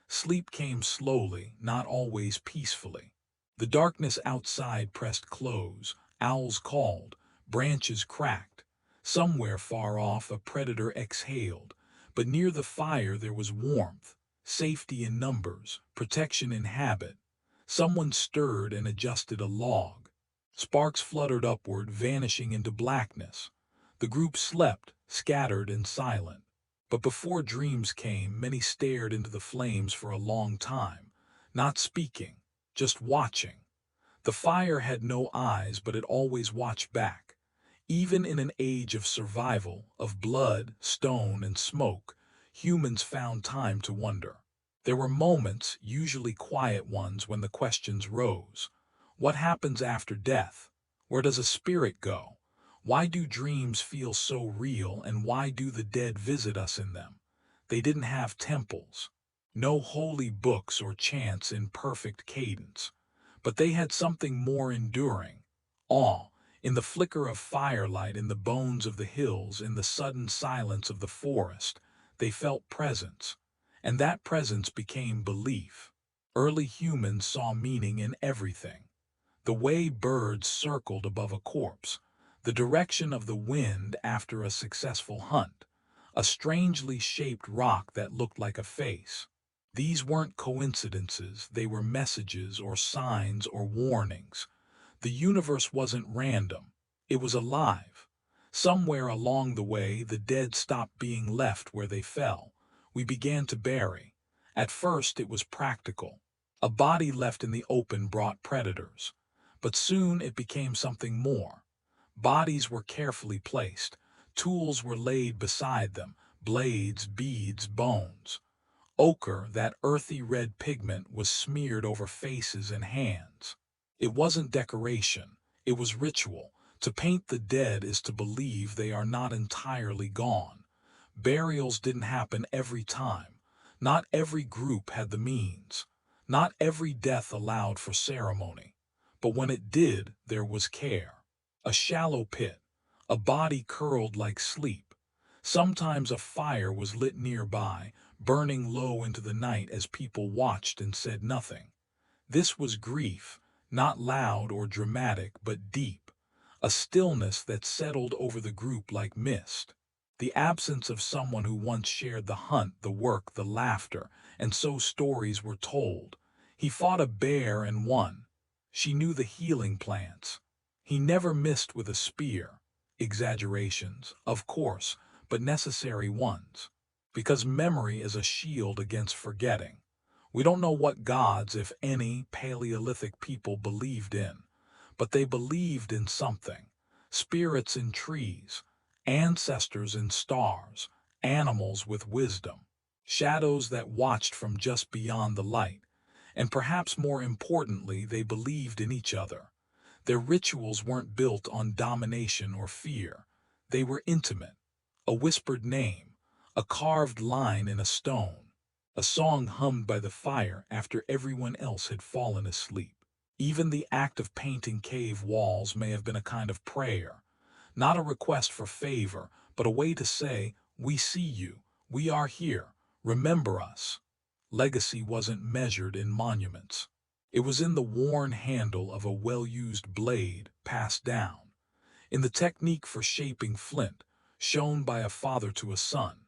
Sleep came slowly, not always peacefully. The darkness outside pressed close, owls called, branches cracked. Somewhere far off a predator exhaled, but near the fire there was warmth, safety in numbers, protection in habit. Someone stirred and adjusted a log. Sparks fluttered upward, vanishing into blackness. The group slept, scattered and silent. But before dreams came, many stared into the flames for a long time, not speaking, just watching. The fire had no eyes, but it always watched back. Even in an age of survival, of blood, stone, and smoke, humans found time to wonder. There were moments, usually quiet ones, when the questions rose. What happens after death? Where does a spirit go? Why do dreams feel so real, and why do the dead visit us in them? They didn't have temples, no holy books or chants in perfect cadence, but they had something more enduring: awe. In the flicker of firelight, in the bones of the hills, in the sudden silence of the forest, they felt presence, and that presence became belief. Early humans saw meaning in everything: the way birds circled above a corpse, the direction of the wind after a successful hunt, a strangely shaped rock that looked like a face. These weren't coincidences, they were messages or signs or warnings. The universe wasn't random, it was alive. Somewhere along the way, the dead stopped being left where they fell. We began to bury. At first, it was practical. A body left in the open brought predators. But soon it became something more. Bodies were carefully placed. Tools were laid beside them: blades, beads, bones. Ochre, that earthy red pigment, was smeared over faces and hands. It wasn't decoration, it was ritual. To paint the dead is to believe they are not entirely gone. Burials didn't happen every time. Not every group had the means. Not every death allowed for ceremony. But when it did, there was care. A shallow pit, a body curled like sleep. Sometimes a fire was lit nearby, burning low into the night as people watched and said nothing. This was grief, not loud or dramatic, but deep, a stillness that settled over the group like mist. The absence of someone who once shared the hunt, the work, the laughter, and so stories were told. He fought a bear and won. She knew the healing plants. He never missed with a spear. Exaggerations, of course, but necessary ones. Because memory is a shield against forgetting. We don't know what gods, if any, Paleolithic people believed in, but they believed in something. Spirits in trees, ancestors in stars, animals with wisdom, shadows that watched from just beyond the light, and perhaps more importantly, they believed in each other. Their rituals weren't built on domination or fear. They were intimate. A whispered name, a carved line in a stone, a song hummed by the fire after everyone else had fallen asleep. Even the act of painting cave walls may have been a kind of prayer, not a request for favor, but a way to say, "We see you, we are here, remember us." Legacy wasn't measured in monuments. It was in the worn handle of a well-used blade passed down, in the technique for shaping flint, shown by a father to a son,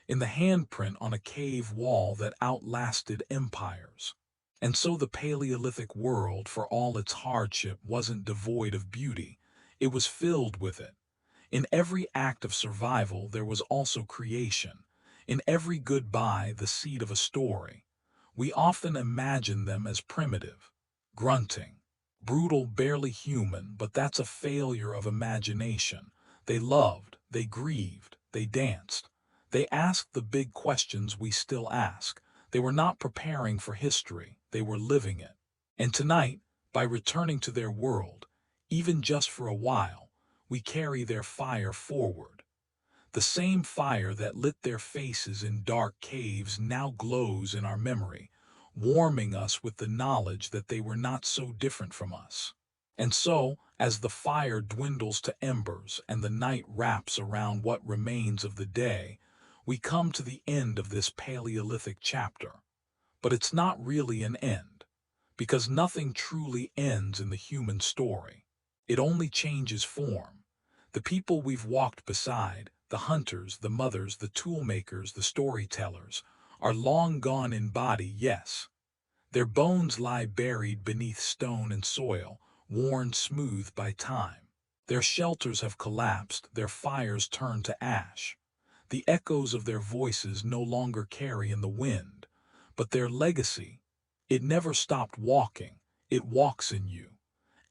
in the handprint on a cave wall that outlasted empires. And so the Paleolithic world, for all its hardship, wasn't devoid of beauty. It was filled with it. In every act of survival there was also creation. In every goodbye, the seed of a story. We often imagine them as primitive, grunting, brutal, barely human, but that's a failure of imagination. They loved, they grieved, they danced. They asked the big questions we still ask. They were not preparing for history, they were living it. And tonight, by returning to their world, even just for a while, we carry their fire forward. The same fire that lit their faces in dark caves now glows in our memory, warming us with the knowledge that they were not so different from us. And so, as the fire dwindles to embers and the night wraps around what remains of the day, we come to the end of this Paleolithic chapter. But it's not really an end, because nothing truly ends in the human story. It only changes form. The people we've walked beside, the hunters, the mothers, the toolmakers, the storytellers, are long gone in body, yes. Their bones lie buried beneath stone and soil, worn smooth by time. Their shelters have collapsed, their fires turned to ash. The echoes of their voices no longer carry in the wind, but their legacy, it never stopped walking, it walks in you.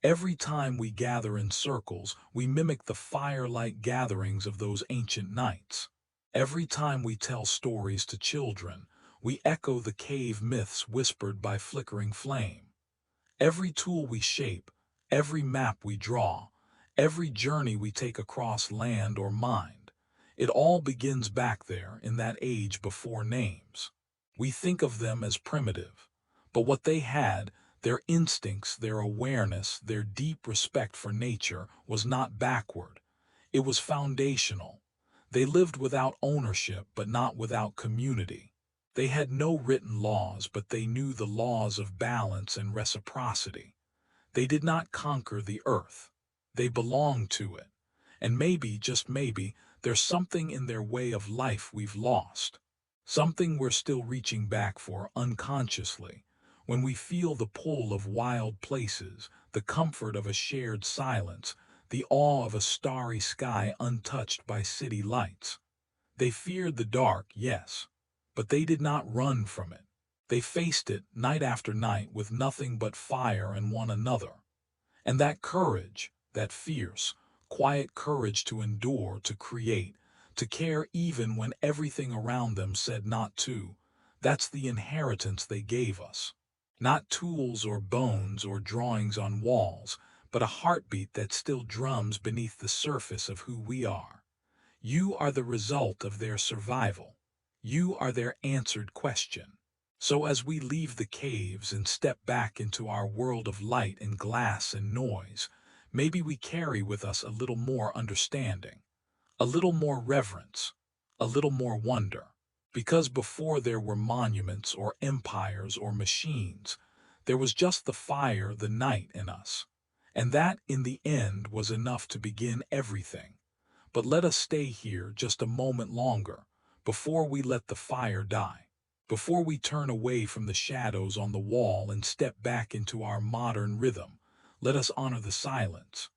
Every time we gather in circles, we mimic the firelight gatherings of those ancient nights. Every time we tell stories to children, we echo the cave myths whispered by flickering flame. Every tool we shape, every map we draw, every journey we take across land or mind, it all begins back there in that age before names. We think of them as primitive, but what they had, their instincts, their awareness, their deep respect for nature, was not backward. It was foundational. They lived without ownership, but not without community. They had no written laws, but they knew the laws of balance and reciprocity. They did not conquer the earth. They belonged to it. And maybe, just maybe, there's something in their way of life we've lost. Something we're still reaching back for unconsciously. When we feel the pull of wild places, the comfort of a shared silence, the awe of a starry sky untouched by city lights. They feared the dark, yes, but they did not run from it. They faced it night after night with nothing but fire and one another. And that courage, that fierce, quiet courage to endure, to create, to care even when everything around them said not to, that's the inheritance they gave us. Not tools or bones or drawings on walls, but a heartbeat that still drums beneath the surface of who we are. You are the result of their survival. You are their answered question. So as we leave the caves and step back into our world of light and glass and noise, maybe we carry with us a little more understanding, a little more reverence, a little more wonder. Because before there were monuments or empires or machines, there was just the fire, the night in us. And that, in the end, was enough to begin everything. But let us stay here just a moment longer, before we let the fire die, before we turn away from the shadows on the wall and step back into our modern rhythm. Let us honor the silence,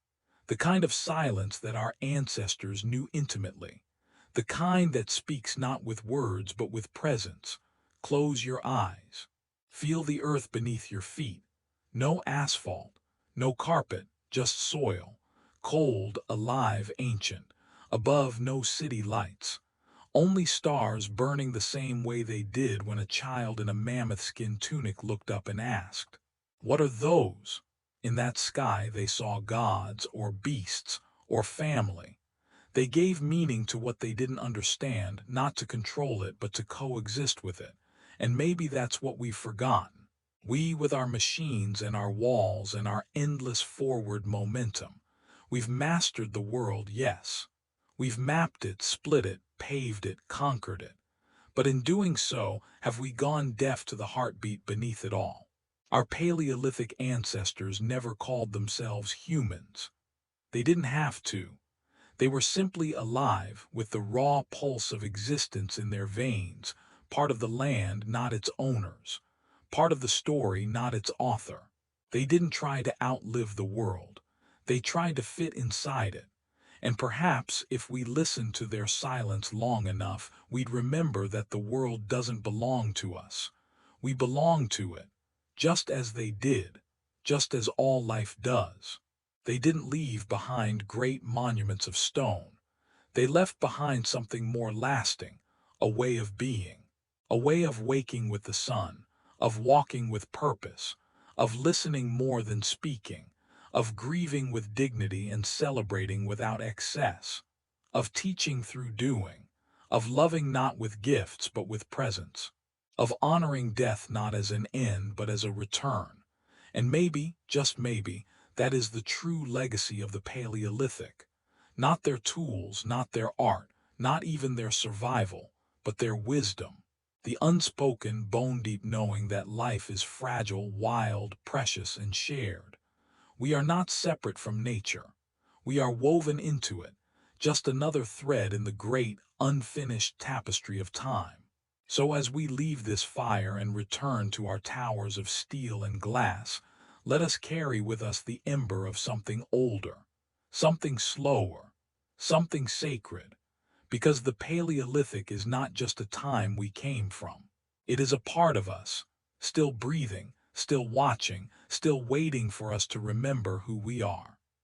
the kind of silence that our ancestors knew intimately, the kind that speaks not with words but with presence. Close your eyes. Feel the earth beneath your feet. No asphalt, no carpet, just soil, cold, alive, ancient. Above, no city lights, only stars burning the same way they did when a child in a mammoth-skin tunic looked up and asked, "What are those?" In that sky they saw gods or beasts or family. They gave meaning to what they didn't understand, not to control it, but to coexist with it. And maybe that's what we've forgotten. We, with our machines and our walls and our endless forward momentum, we've mastered the world, yes. We've mapped it, split it, paved it, conquered it. But in doing so, have we gone deaf to the heartbeat beneath it all? Our Paleolithic ancestors never called themselves humans. They didn't have to. They were simply alive, with the raw pulse of existence in their veins, part of the land, not its owners, part of the story, not its author. They didn't try to outlive the world. They tried to fit inside it. And perhaps if we listened to their silence long enough, we'd remember that the world doesn't belong to us. We belong to it, just as they did, just as all life does. They didn't leave behind great monuments of stone. They left behind something more lasting, a way of being, a way of waking with the sun, of walking with purpose, of listening more than speaking, of grieving with dignity and celebrating without excess, of teaching through doing, of loving not with gifts but with presence, of honoring death not as an end but as a return. And maybe, just maybe, That is the true legacy of the Paleolithic. Not their tools, not their art, not even their survival, but their wisdom. The unspoken, bone-deep knowing that life is fragile, wild, precious, and shared. We are not separate from nature. We are woven into it, just another thread in the great, unfinished tapestry of time. So as we leave this fire and return to our towers of steel and glass, let us carry with us the ember of something older, something slower, something sacred, because the Paleolithic is not just a time we came from. It is a part of us, still breathing, still watching, still waiting for us to remember who we are.